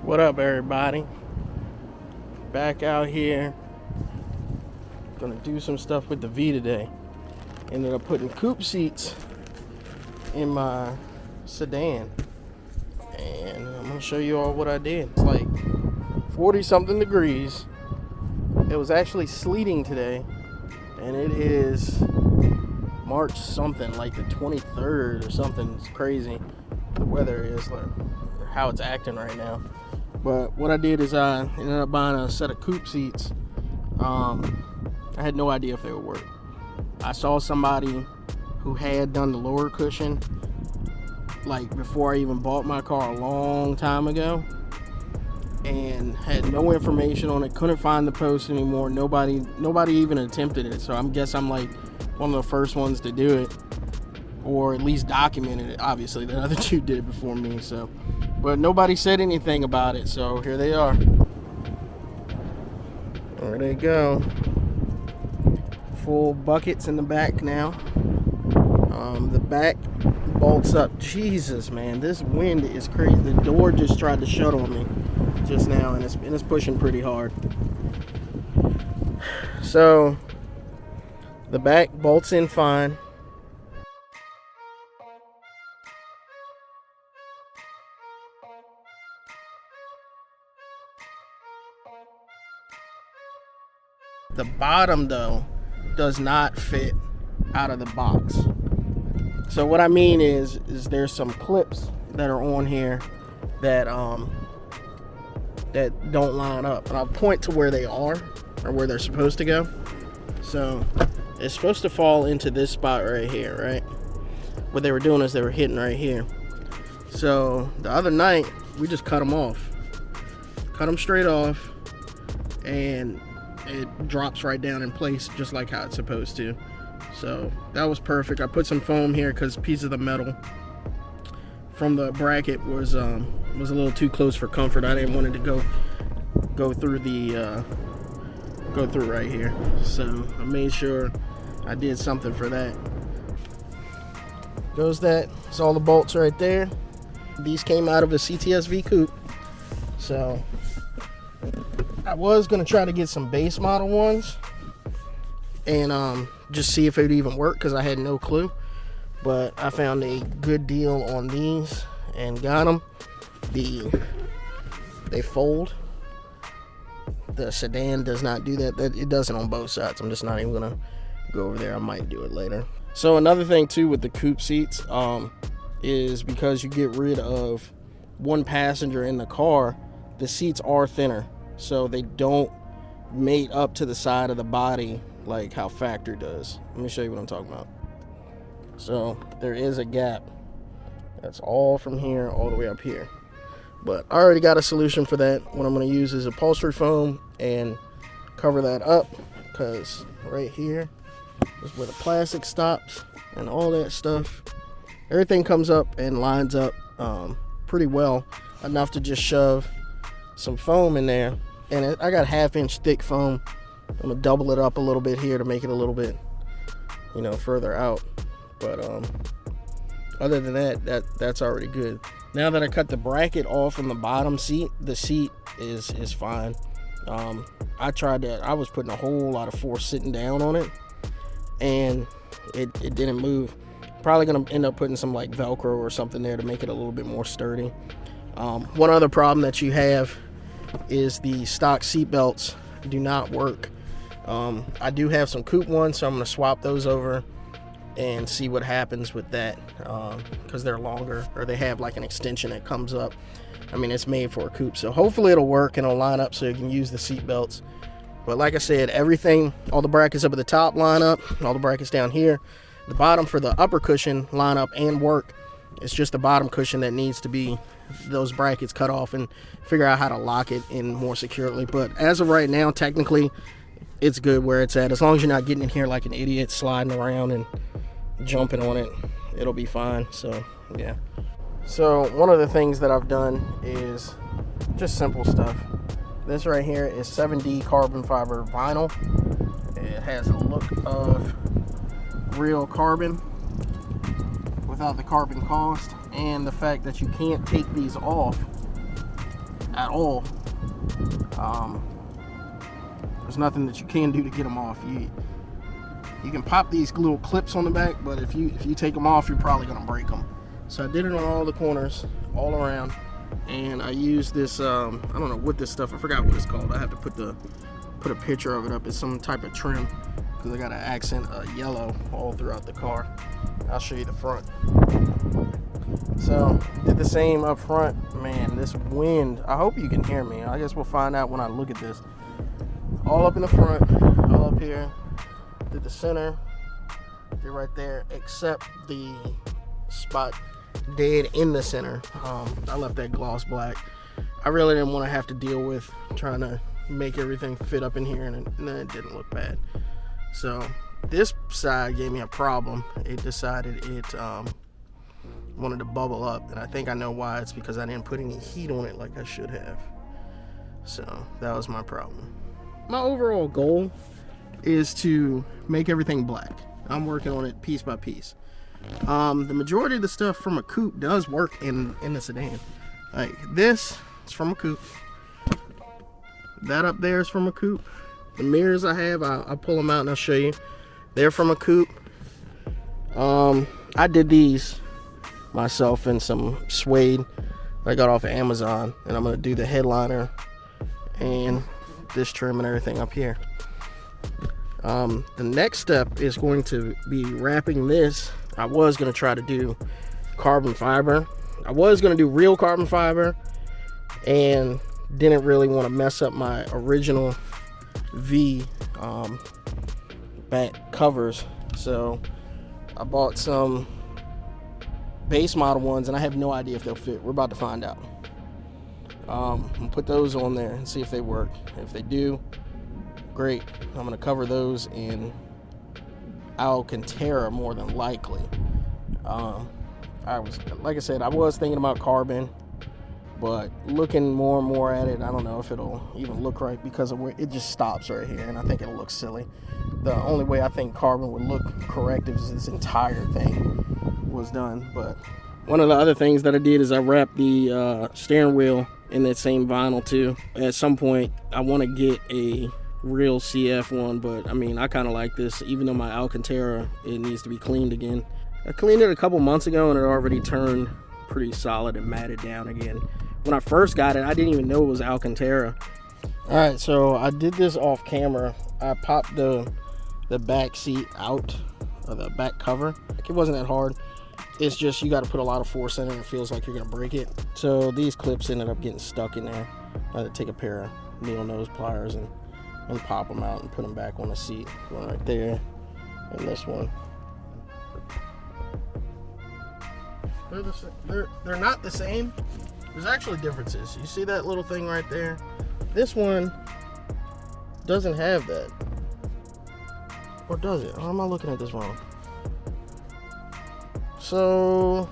What up, everybody? Back out here. Gonna do some stuff with the V today. Ended up putting coupe seats in my sedan. And I'm gonna show you all what I did. It's like 40 something degrees. It was actually sleeting today. And it is March something, like the 23rd or something. It's crazy. The weather is, like, how it's acting right now. But what I did is I ended up buying a set of coupe seats. I had no idea if they would work. I saw somebody who had done the lower cushion like before I even bought my car a long time ago, and had no information on it. Couldn't find the post anymore. Nobody even attempted it. So I'm like one of the first ones to do it, or at least documented it. Obviously, the other two did it before me. So, but nobody said anything about it. So here they are. There they go. Full buckets in the back now. The back bolts up. Jesus, man, this wind is crazy. The door just tried to shut on me just now, and it's pushing pretty hard. So the back bolts in fine. The bottom, though, does not fit out of the box. So what I mean is there's some clips that are on here that that don't line up, and I'll point to where they are, or where they're supposed to go. So it's supposed to fall into this spot right here, right? What they were doing is they were hitting right here. So the other night we just cut them off, cut them straight off, and it drops right down in place just like how it's supposed to. So that was perfect. I put some foam here because a piece of the metal from the bracket was a little too close for comfort. I didn't want it to go through right here. So I made sure I did something for that. It's all the bolts right there. These came out of a CTS-V coupe. So I was gonna try to get some base model ones and just see if it would even work, because I had no clue. But I found a good deal on these and got them. They fold. The sedan does not do that. It doesn't on both sides. I'm just not even gonna go over there. I might do it later. So another thing too with the coupe seats is because you get rid of one passenger in the car, the seats are thinner, so they don't mate up to the side of the body like how factory does. Let me show you what I'm talking about. So there is a gap that's all from here all the way up here, but I already got a solution for that. What I'm going to use is upholstery foam and cover that up, because right here is where the plastic stops and all that stuff. Everything comes up and lines up pretty well, enough to just shove some foam in there. And I got 1/2 inch thick foam. I'm gonna double it up a little bit here to make it a little bit, further out. But other than that's already good. Now that I cut the bracket off from the bottom seat, the seat is fine. I tried that. I was putting a whole lot of force sitting down on it, and it didn't move. Probably gonna end up putting some like Velcro or something there to make it a little bit more sturdy. One other problem that you have is the stock seat belts do not work. I do have some coupe ones, so I'm going to swap those over and see what happens with that, because they're longer, or they have like an extension that comes up. I mean, it's made for a coupe, so hopefully it'll work and it'll line up so you can use the seat belts. But like I said, everything, all the brackets up at the top line up, all the brackets down here. The bottom for the upper cushion line up and work. It's just the bottom cushion that needs to be those brackets cut off, and figure out how to lock it in more securely. But as of right now, technically it's good where it's at. As long as you're not getting in here like an idiot, sliding around and jumping on it, it'll be fine. So yeah. So one of the things that I've done is just simple stuff. This right here is 7D carbon fiber vinyl. It has a look of real carbon without the carbon cost, and the fact that you can't take these off at all. There's nothing that you can do to get them off. You can pop these little clips on the back, but if you take them off, you're probably gonna break them. So I did it on all the corners, all around, and I used this, I don't know what this stuff, I forgot what it's called. I have to put a picture of it up. It's some type of trim, because I got an accent yellow all throughout the car. I'll show you the front. So did the same up front. Man, this wind, I hope you can hear me. I guess we'll find out when I look at this. All up in the front, all up here. Did the center, did right there, except the spot dead in the center. I left that gloss black. I really didn't want to have to deal with trying to make everything fit up in here, and it didn't look bad. So this side gave me a problem. It decided it wanted to bubble up, and I think I know why. It's because I didn't put any heat on it like I should have. So that was my problem. My overall goal is to make everything black. I'm working on it piece by piece. The majority of the stuff from a coupe does work in the sedan. Like this is from a coupe. That up there is from a coupe. The mirrors I have, I'll pull them out and I'll show you. They're from a coupe. I did these myself in some suede I got off of Amazon, and I'm gonna do the headliner and this trim and everything up here. The next step is going to be wrapping this. I was going to try to do carbon fiber. I was going to do real carbon fiber, and didn't really want to mess up my original V back covers. So I bought some base model ones, and I have no idea if they'll fit. We're about to find out. I'm gonna put those on there and see if they work. If they do, great. I'm gonna cover those in Alcantara more than likely. Like I said, I was thinking about carbon, but looking more and more at it, I don't know if it'll even look right, because of where it just stops right here, and I think it'll look silly. The only way I think carbon would look correct is this entire thing was done. But one of the other things that I did is I wrapped the steering wheel in that same vinyl too. At some point I want to get a real CF one, but I mean, I kind of like this, even though my Alcantara, it needs to be cleaned again. I cleaned it a couple months ago and it already turned pretty solid and matted down again. When I first got it, I didn't even know it was Alcantara. All right, so I did this off camera. I popped the back seat out, or the back cover. It wasn't that hard. It's just you got to put a lot of force in it, and it feels like you're gonna break it. So these clips ended up getting stuck in there. I had to take a pair of needle nose pliers and pop them out and put them back on the seat. One right there, and this one. They're not the same. There's actually differences. You see that little thing right there? This one doesn't have that. Or does it? Or am I looking at this wrong? So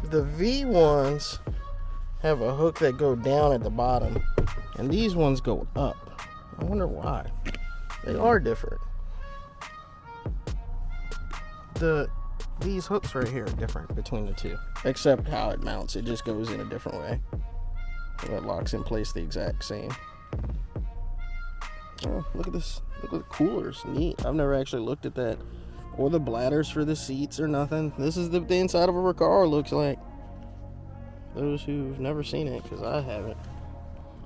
the V ones have a hook that go down at the bottom, and these ones go up. I wonder why. They are different. These hooks right here are different between the two, except how it mounts. It just goes in a different way. It locks in place the exact same. Oh, look at this. Look at the coolers. Neat. I've never actually looked at that. Or the bladders for the seats or nothing. This is the inside of a car looks like. Those who've never seen it, because I haven't.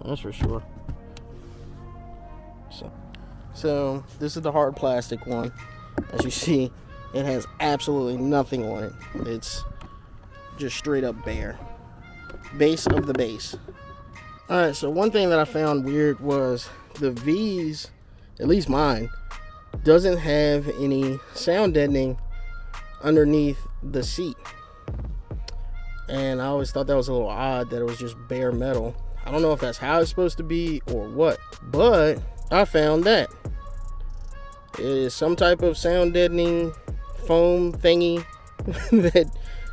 That's for sure. So this is the hard plastic one. As you see, it has absolutely nothing on it. It's just straight up bare. Base of the base. Alright, so one thing that I found weird was the V's, at least mine, doesn't have any sound deadening underneath the seat. And I always thought that was a little odd, that it was just bare metal. I don't know if that's how it's supposed to be or what, but I found that it is some type of sound deadening foam thingy that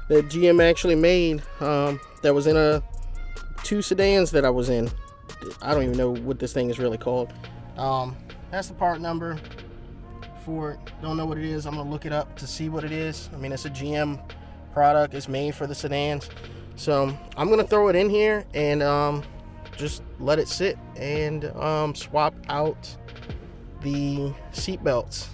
GM actually made, that was in two sedans that I was in. I don't even know what this thing is really called. That's the part number for it. Don't know what it is. I'm gonna look it up to see what it is. I mean, it's a GM product. It's made for the sedans, so I'm gonna throw it in here and just let it sit and swap out the seat belts.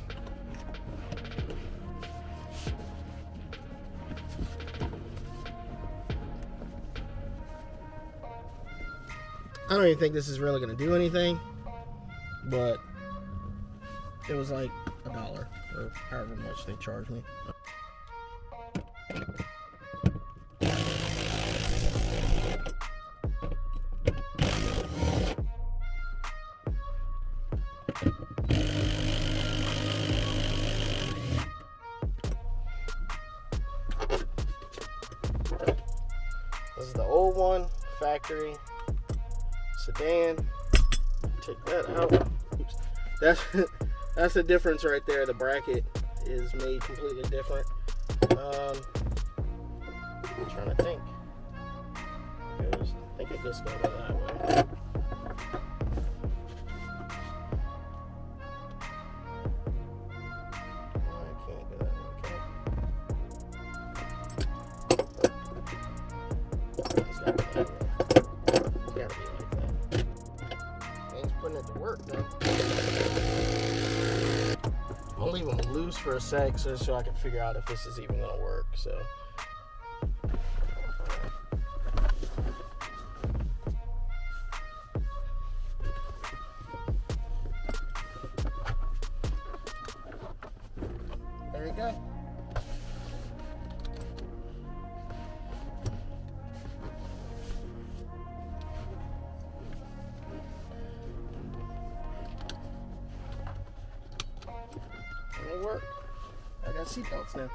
I don't even think this is really gonna do anything, but it was like $1 or however much they charged me. This is the old one, factory sedan. Take that out. Oops. That's the difference right there. The bracket is made completely different. I'm trying to think. I think it just goes that way. I can't go that way. It's gotta be that way. It's gotta be like that. Thing's putting it to work though. I'll leave them loose for a sec so I can figure out if this is even gonna work. So. There you go. They work. I got seatbelts now.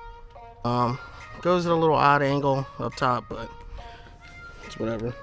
Goes at a little odd angle up top, but it's whatever.